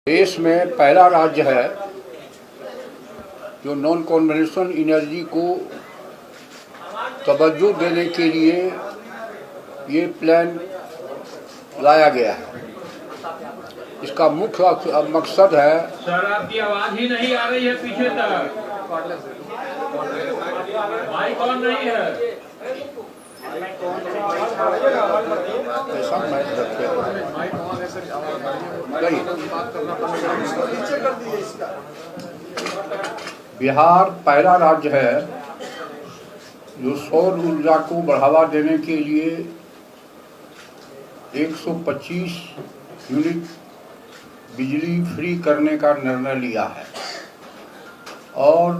देश में पहला राज्य है जो नॉन कन्वेंशनल एनर्जी को तवज्जो देने के लिए ये प्लान लाया गया है। इसका मुख्य मकसद है। सर, आपकी आवाज ही नहीं आ रही है पीछे तक। माइक ऑन नहीं है। ऐसा माइक रखे बिहार पहला राज्य है जो सौर ऊर्जा को बढ़ावा देने के लिए 125 यूनिट बिजली फ्री करने का निर्णय लिया है। और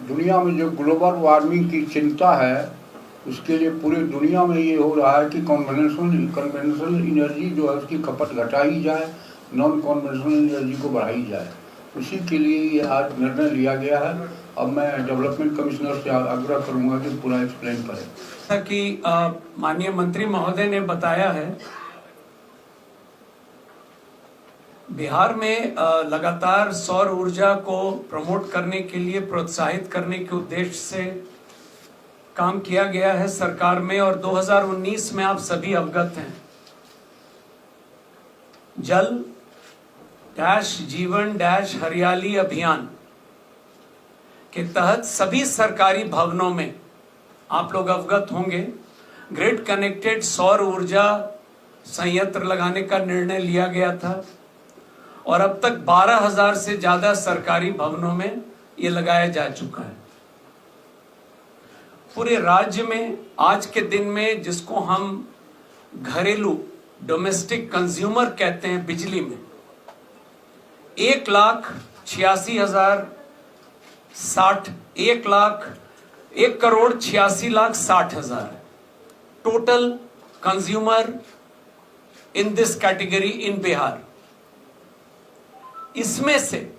दुनिया में जो ग्लोबल वार्मिंग की चिंता है उसके लिए पूरी दुनिया में ये हो रहा है कि कन्वेंशनल एनर्जी जो है उसकी खपत घटाई जाए, नॉन कन्वेंशनल एनर्जी को बढ़ाई जाए। उसी के लिए ये आज निर्णय लिया गया है। अब मैं डेवलपमेंट कमिश्नर से आग्रह करूंगा कि पूरा एक्सप्लेन करें। जैसा कि माननीय मंत्री महोदय ने बताया है, बिहार में लगातार सौर ऊर्जा को प्रमोट करने के लिए, प्रोत्साहित करने के उद्देश्य से काम किया गया है सरकार में। और 2019 में आप सभी अवगत हैं, जल डैश जीवन डैश हरियाली अभियान के तहत सभी सरकारी भवनों में आप लोग अवगत होंगे, ग्रिड कनेक्टेड सौर ऊर्जा संयंत्र लगाने का निर्णय लिया गया था। और अब तक 12,000 से ज्यादा सरकारी भवनों में ये लगाया जा चुका है। पूरे राज्य में आज के दिन में, जिसको हम घरेलू डोमेस्टिक कंज्यूमर कहते हैं, बिजली में 1,86,60,000 total consumer in this category इन बिहार। इसमें से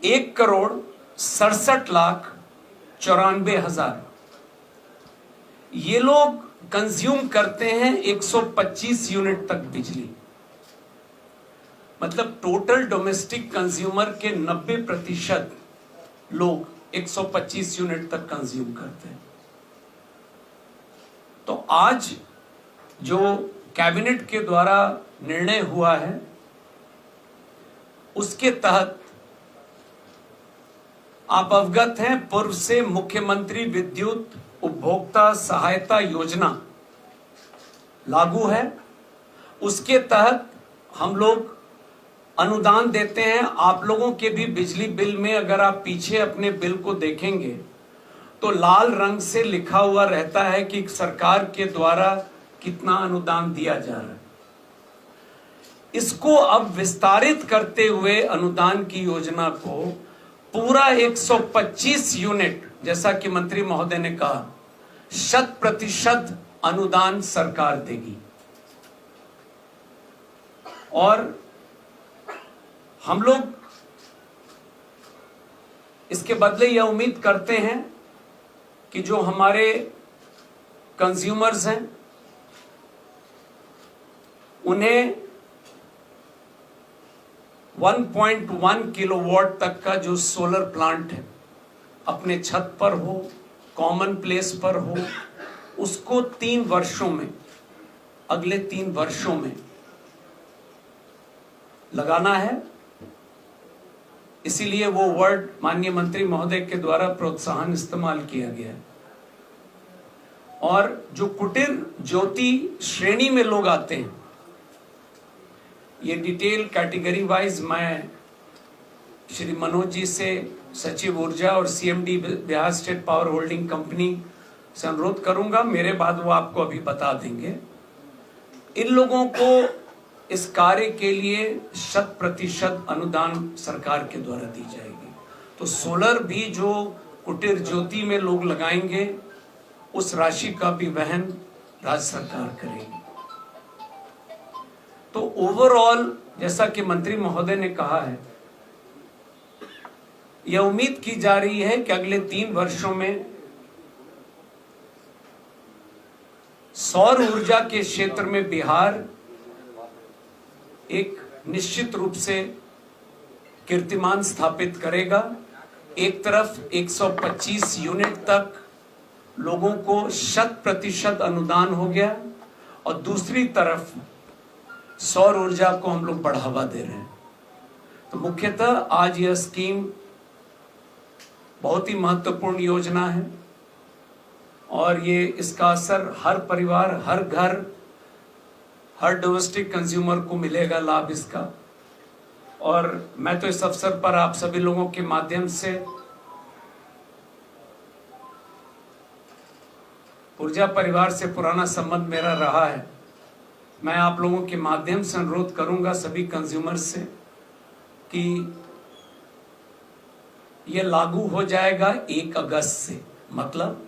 1,67,94,000 ये लोग कंज्यूम करते हैं 125 यूनिट तक बिजली। मतलब टोटल डोमेस्टिक कंज्यूमर के 90% लोग 125 यूनिट तक कंज्यूम करते हैं। तो आज जो कैबिनेट के द्वारा निर्णय हुआ है उसके तहत आप अवगत हैं, पूर्व से मुख्यमंत्री विद्युत उपभोक्ता सहायता योजना लागू है। उसके तहत हम लोग अनुदान देते हैं। आप लोगों के भी बिजली बिल में अगर आप पीछे अपने बिल को देखेंगे तो लाल रंग से लिखा हुआ रहता है कि सरकार के द्वारा कितना अनुदान दिया जा रहा है। इसको अब विस्तारित करते हुए अनुदान की योजना को पूरा 125 यूनिट, जैसा कि मंत्री महोदय ने कहा, 100% अनुदान सरकार देगी। और हम लोग इसके बदले यह उम्मीद करते हैं कि जो हमारे कंज्यूमर्स हैं उन्हें 1.1 किलोवाट तक का जो सोलर प्लांट है अपने छत पर हो, कॉमन प्लेस पर हो, उसको 3 वर्षों में, अगले 3 वर्षों में लगाना है। इसीलिए वो वर्ड माननीय मंत्री महोदय के द्वारा प्रोत्साहन इस्तेमाल किया गया है। और जो कुटीर ज्योति श्रेणी में लोग आते हैं, ये डिटेल कैटेगरी वाइज मैं श्री मनोज जी से, सचिव ऊर्जा और CMD Bihar state power holding company से अनुरोध करूंगा। मेरे बाद वो आपको अभी बता देंगे। इन लोगों को इस कार्य के लिए 100% अनुदान सरकार के द्वारा दी जाएगी। तो सोलर भी जो कुटीर ज्योति में लोग लगाएंगे उस राशि का भी वहन राज्य सरकार करेगी। तो ओवरऑल, जैसा कि मंत्री महोदय ने कहा है, यह उम्मीद की जा रही है कि अगले 3 वर्षों में सौर ऊर्जा के क्षेत्र में बिहार एक निश्चित रूप से कीर्तिमान स्थापित करेगा। एक तरफ 125 यूनिट तक लोगों को 100% अनुदान हो गया और दूसरी तरफ सौर ऊर्जा को हम लोग बढ़ावा दे रहे हैं। तो मुख्यतः आज यह स्कीम बहुत ही महत्वपूर्ण योजना है और ये इसका असर हर परिवार, हर घर, हर डोमेस्टिक कंज्यूमर को मिलेगा लाभ इसका। और मैं तो इस अवसर पर आप सभी लोगों के माध्यम से ऊर्जा परिवार से पुराना संबंध मेरा रहा है, मैं आप लोगों के माध्यम से अनुरोध करूंगा सभी कंज्यूमर से कि यह लागू हो जाएगा 1 अगस्त से। मतलब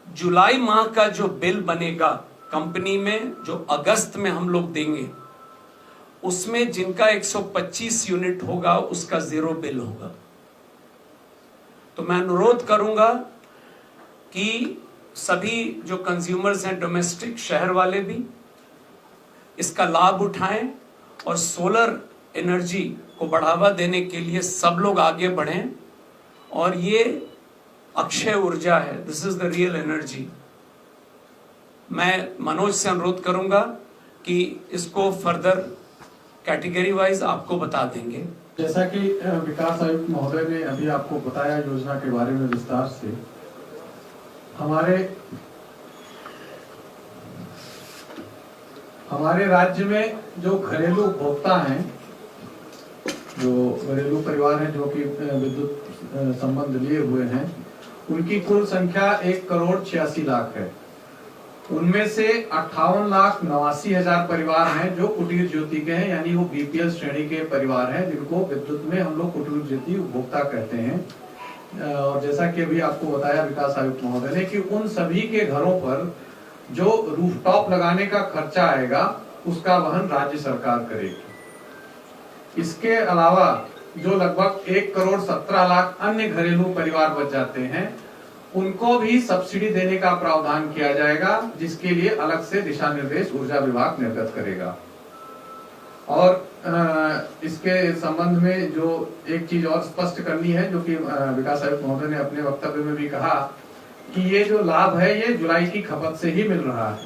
जुलाई माह का जो बिल बनेगा कंपनी में, जो अगस्त में हम लोग देंगे, उसमें जिनका 125 यूनिट होगा उसका 0 बिल होगा। तो मैं अनुरोध करूंगा कि सभी जो कंज्यूमर्स हैं डोमेस्टिक, शहर वाले भी इसका लाभ उठाएं और सोलर एनर्जी को बढ़ावा देने के लिए सब लोग आगे बढ़ें। और ये अक्षय ऊर्जा है, this is the real energy. मैं मनोज से अनुरोध करूंगा कि इसको फर्दर कैटेगरी वाइज आपको बता देंगे। जैसा कि विकास आयुक्त महोदय ने अभी आपको बताया योजना के बारे में विस्तार से, हमारे राज्य में जो घरेलू उपभोक्ता हैं, जो घरेलू परिवार हैं जो कि विद्युत संबंध लिए हुए हैं, उनकी कुल संख्या 1,86,00,000 है। उनमें से 58,89,000 परिवार हैं जो कुटीर ज्योति के हैं, यानी वो बीपीएल श्रेणी के परिवार हैं जिनको विद्युत में हम लोग कुटीर ज्योति उपभोक्ता कहते हैं। और जैसा कि अभी आपको बताया विकास आयुक्त महोदय ने कि उन सभी के घरों पर जो रूफटॉप लगाने का खर्चा आएगा उसका वहन राज्य सरकार करेगी। इसके अलावा जो लगभग 1,17,00,000 अन्य घरेलू परिवार बच जाते हैं, उनको भी सब्सिडी देने का प्रावधान किया जाएगा, जिसके लिए अलग से दिशा निर्देश ऊर्जा विभाग निर्गत करेगा। और इसके संबंध में जो एक चीज और स्पष्ट करनी है, जो कि विकास आयुक्त महोदय ने अपने वक्तव्य में भी कहा कि ये जो लाभ है ये जुलाई की खपत से ही मिल रहा है,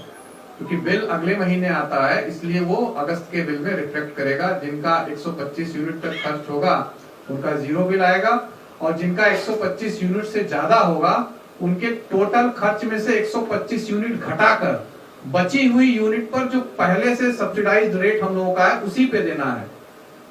क्योंकि बिल अगले महीने आता है, इसलिए वो अगस्त के बिल में रिफ्लेक्ट करेगा। जिनका 125 यूनिट तक खर्च होगा उनका 0 बिल आएगा, और जिनका 125 यूनिट से ज्यादा होगा उनके टोटल खर्च में से 125 यूनिट घटाकर बची हुई यूनिट पर जो पहले से सब्सिडाइज्ड रेट हम लोगों का है उसी पे देना है।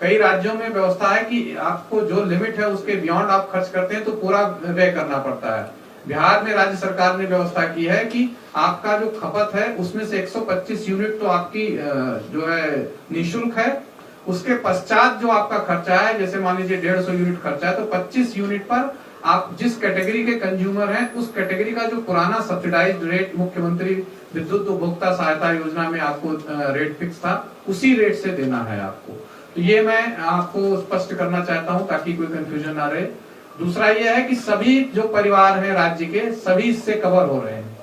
कई राज्यों में व्यवस्था है कि आपको जो लिमिट है उसके बियॉन्ड आप खर्च करते हैं तो पूरा व्यय करना पड़ता है। बिहार में राज्य सरकार ने व्यवस्था की है कि आपका जो खपत है उसमें से 125 यूनिट तो आपकी जो है निःशुल्क है, उसके पश्चात जो आपका खर्चा है, जैसे मान लीजिए 150 यूनिट खर्चा है, तो 25 यूनिट पर आप जिस कैटेगरी के कंज्यूमर हैं उस कैटेगरी का जो पुराना सब्सिडाइज्ड रेट मुख्यमंत्री विद्युत उपभोक्ता सहायता योजना में आपको रेट फिक्स था, उसी रेट से देना है आपको। तो ये मैं आपको स्पष्ट करना चाहता हूं ताकि कोई कंफ्यूजन ना रहे। दूसरा ये है कि सभी जो परिवार हैं राज्य के, सभी इससे कवर हो रहे हैं,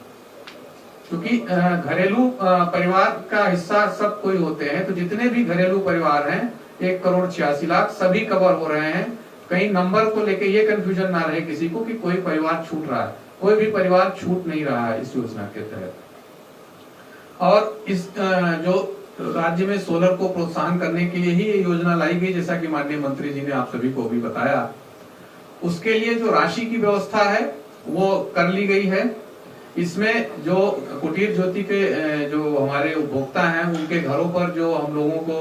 क्योंकि घरेलू परिवार का हिस्सा सब कोई होते हैं। तो जितने भी घरेलू परिवार हैं 1,86,00,000 सभी कवर हो रहे हैं। कहीं नंबर को लेके ये कंफ्यूजन ना रहे किसी को कि कोई परिवार छूट रहा है, कोई भी परिवार छूट नहीं रहा है इस योजना के तहत। और इस जो राज्य में सोलर को प्रोत्साहन करने के लिए ही ये योजना लाई गई, जैसा कि माननीय मंत्री जी ने आप सभी को भी बताया। उसके लिए जो राशि की व्यवस्था है वो कर ली गई है। इसमें जो कुटीर ज्योति के जो हमारे उपभोक्ता हैं उनके घरों पर जो हम लोगों को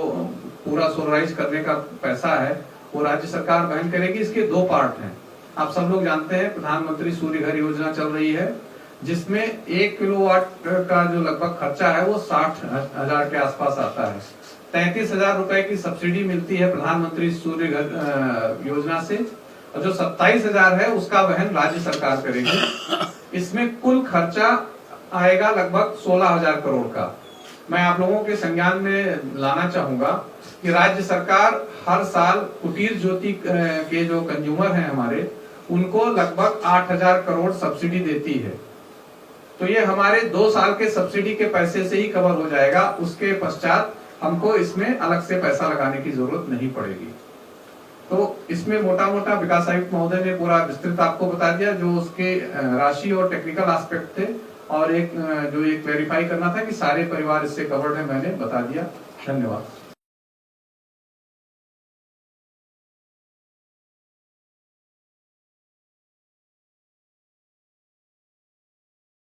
पूरा सोलराइज करने का पैसा है वो राज्य सरकार वहन करेगी। इसके 2 पार्ट हैं। आप सब लोग जानते हैं प्रधानमंत्री सूर्य घर योजना चल रही है, जिसमें 1 किलोवाट का जो लगभग खर्चा है वो 60,000 के आसपास आता है। 33,000 रुपए की सब्सिडी मिलती है प्रधानमंत्री सूर्य घर योजना से, और जो 27,000 है उसका वहन राज्य सरकार करेगी। इसमें कुल खर्चा आएगा लगभग 16,000 करोड़ का। मैं आप लोगों के संज्ञान में लाना चाहूंगा कि राज्य सरकार हर साल कुटीर ज्योति के जो कंज्यूमर हैं हमारे, उनको लगभग 8,000 करोड़ सब्सिडी देती है। तो ये हमारे 2 साल के सब्सिडी के पैसे से ही कवर हो जाएगा। उसके पश्चात हमको इसमें अलग से पैसा लगाने की जरूरत नहीं पड़ेगी। तो इसमें मोटा मोटा विकास आयुक्त महोदय ने पूरा विस्तृत आपको बता दिया, जो उसके राशि और टेक्निकल एस्पेक्ट थे, और एक जो ये क्लेरिफाई करना था कि सारे परिवार इससे कवर्ड है, मैंने बता दिया। धन्यवाद।